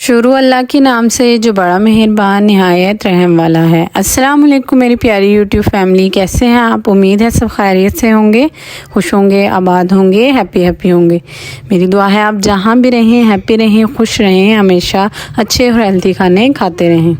शुरू अल्लाह के नाम से जो बड़ा मेहरबान निहायत रहम वाला है। अस्सलाम वालेकुम मेरी प्यारी यूट्यूब फैमिली, कैसे हैं आप? उम्मीद है सब खैरियत से होंगे, खुश होंगे, आबाद होंगे, हैप्पी होंगे। मेरी दुआ है आप जहाँ भी रहें हैप्पी रहें, खुश रहें, हमेशा अच्छे और हेल्थी खाने खाते रहें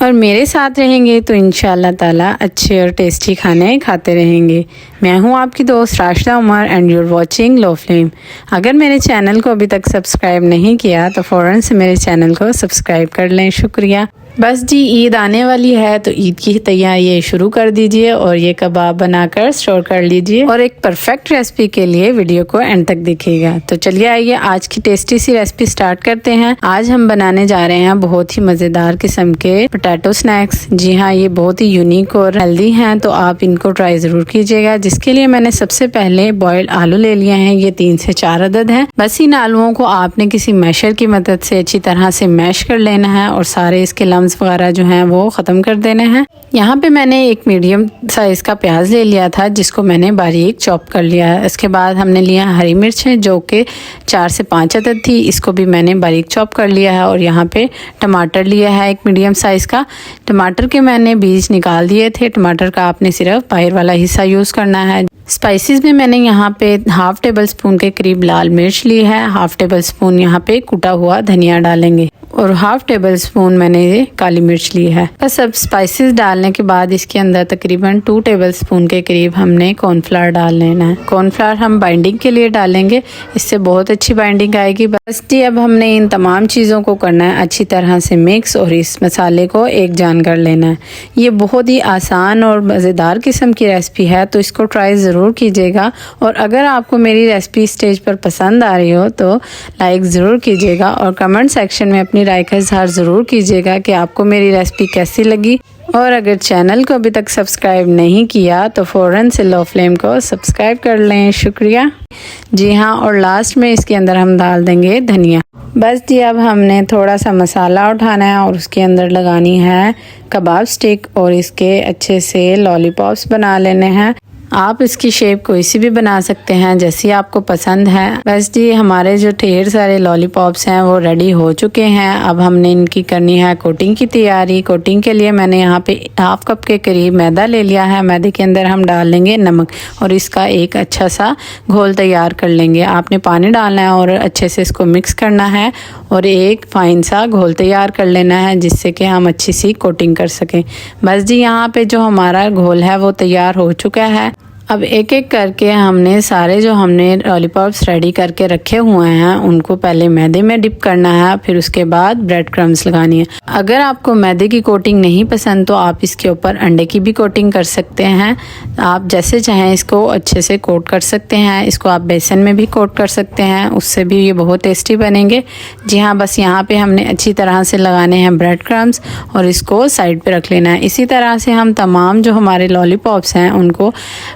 और मेरे साथ रहेंगे तो इंशाअल्लाह ताला अच्छे और टेस्टी खाने खाते रहेंगे। मैं हूं आपकी दोस्त Rashida Umar and you're watching low flame. अगर मेरे चैनल को अभी तक सब्सक्राइब नहीं किया तो फ़ौरन से मेरे चैनल को सब्सक्राइब कर लें, शुक्रिया। बस जी, ईद आने वाली है तो ईद की तैयारी शुरू कर दीजिए और ये कबाब बनाकर स्टोर कर लीजिए और एक परफेक्ट रेसिपी के लिए वीडियो को एंड तक देखिएगा। तो चलिए आइए आज की टेस्टी सी रेसिपी स्टार्ट करते हैं। आज हम बनाने जा रहे हैं बहुत ही मज़ेदार किस्म के पोटैटो स्नैक्स। जी हाँ, ये बहुत ही यूनिक और हेल्दी हैं, तो आप इनको ट्राई ज़रूर कीजिएगा। जिसके लिए मैंने सबसे पहले बॉयल्ड आलू ले लिए हैं, ये 3 से 4 अदद हैं। बस इन आलुओं को आपने किसी मैशर की मदद से अच्छी तरह से मैश कर लेना है और सारे इसके लम्स वगैरह जो हैं वो ख़त्म कर देने हैं। यहाँ पे मैंने एक मीडियम साइज़ का प्याज ले लिया था जिसको मैंने बारीक चॉप कर लिया है। इसके बाद हमने लिया हरी मिर्च है जो कि 4 से 5 अदद थी, इसको भी मैंने बारीक चॉप कर लिया है। और यहाँ पे टमाटर लिया है एक मीडियम साइज़ का। टमाटर के मैंने बीज निकाल दिए थे। टमाटर का आपने सिर्फ बाहर वाला हिस्सा यूज़ करना है। स्पाइसेस में मैंने यहाँ पे हाफ टेबल स्पून के करीब लाल मिर्च ली है, हाफ टेबल स्पून यहाँ पे कुटा हुआ धनिया डालेंगे और हाफ टेबल स्पून मैंने ये काली मिर्च ली है। बस अब स्पाइसेस डालने के बाद इसके अंदर तकरीबन 2 टेबल स्पून के करीब हमने कॉर्नफ्लावर डाल लेना है। कॉर्नफ्लावर हम बाइंडिंग के लिए डालेंगे, इससे बहुत अच्छी बाइंडिंग आएगी। बस जी, अब हमने इन तमाम चीज़ों को करना है अच्छी तरह से मिक्स और इस मसाले को एक जान कर लेना है। ये बहुत ही आसान और मज़ेदार किस्म की रेसिपी है, तो इसको ट्राई ज़रूर कीजिएगा। और अगर आपको मेरी रेसिपी स्टेज पर पसंद आ रही हो तो लाइक ज़रूर कीजिएगा और कमेंट सेक्शन में अपनी राय का इजहार ज़रूर कीजिएगा कि आपको मेरी रेसिपी कैसी लगी। और अगर चैनल को अभी तक सब्सक्राइब नहीं किया तो फ़ौरन से लो फ्लेम को सब्सक्राइब कर लें, शुक्रिया। जी हाँ, और लास्ट में इसके अंदर हम डाल देंगे धनिया। बस जी, अब हमने थोड़ा सा मसाला उठाना है और उसके अंदर लगानी है कबाब स्टिक और इसके अच्छे से लॉलीपॉप्स बना लेने हैं। आप इसकी शेप कोई सी भी बना सकते हैं जैसी आपको पसंद है। बस जी, हमारे जो ढेर सारे लॉलीपॉप्स हैं वो रेडी हो चुके हैं। अब हमने इनकी करनी है कोटिंग की तैयारी। कोटिंग के लिए मैंने यहाँ पे हाफ कप के करीब मैदा ले लिया है। मैदे के अंदर हम डाल लेंगे नमक और इसका एक अच्छा सा घोल तैयार कर लेंगे। आपने पानी डालना है और अच्छे से इसको मिक्स करना है और एक फाइन सा घोल तैयार कर लेना है जिससे कि हम अच्छी सी कोटिंग कर सकें। बस जी, यहाँ पे जो हमारा घोल है वो तैयार हो चुका है। अब एक एक करके हमने सारे जो हमने लॉलीपॉप्स रेडी करके रखे हुए हैं उनको पहले मैदे में डिप करना है, फिर उसके बाद ब्रेड क्रम्स लगानी है। अगर आपको मैदे की कोटिंग नहीं पसंद तो आप इसके ऊपर अंडे की भी कोटिंग कर सकते हैं। आप जैसे चाहें इसको अच्छे से कोट कर सकते हैं। इसको आप बेसन में भी कोट कर सकते हैं, उससे भी ये बहुत टेस्टी बनेंगे। जी हाँ, बस यहाँ पे हमने अच्छी तरह से लगाने हैं ब्रेड क्रम्स और इसको साइड पे रख लेना है। इसी तरह से हम तमाम जो हमारे लॉलीपॉप्स हैं उनको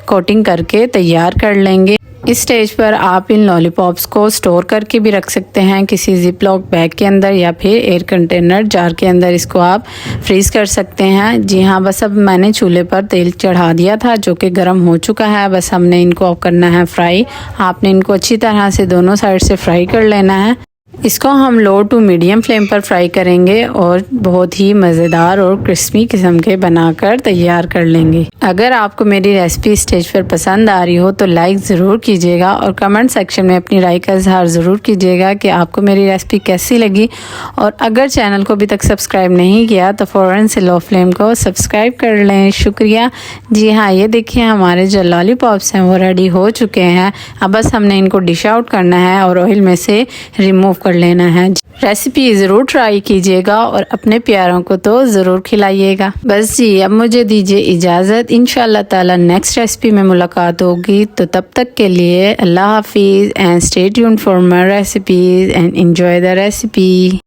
कोटिंग करके तैयार कर लेंगे। इस स्टेज पर आप इन लॉलीपॉप्स को स्टोर करके भी रख सकते हैं किसी जिप लॉक बैग के अंदर या फिर एयर कंटेनर जार के अंदर इसको आप फ्रीज़ कर सकते हैं। जी हाँ, बस अब मैंने चूल्हे पर तेल चढ़ा दिया था जो कि गर्म हो चुका है। बस हमने इनको करना है फ्राई। आपने इनको अच्छी तरह से दोनों साइड से फ्राई कर लेना है। इसको हम लो टू मीडियम फ्लेम पर फ्राई करेंगे और बहुत ही मज़ेदार और क्रिस्पी किस्म के बनाकर तैयार कर लेंगे। अगर आपको मेरी रेसिपी स्टेज पर पसंद आ रही हो तो लाइक ज़रूर कीजिएगा और कमेंट सेक्शन में अपनी राय का इजहार ज़रूर कीजिएगा कि आपको मेरी रेसिपी कैसी लगी। और अगर चैनल को अभी तक सब्सक्राइब नहीं किया तो फ़ौरन से लो फ्लेम को सब्सक्राइब कर लें, शुक्रिया। जी हाँ, ये देखिए हमारे जो लॉलीपॉप्स हैं वो रेडी हो चुके हैं। अब बस हमने इनको डिश आउट करना है और ऑयल में से रिमूव कर लेना है। रेसिपी ज़रूर ट्राई कीजिएगा और अपने प्यारों को तो ज़रूर खिलाइएगा। बस जी, अब मुझे दीजिए इजाज़त। इंशाअल्लाह ताला नेक्स्ट रेसिपी में मुलाकात होगी, तो तब तक के लिए अल्लाह हाफिज़ and stay tuned for my recipes and enjoy the recipe.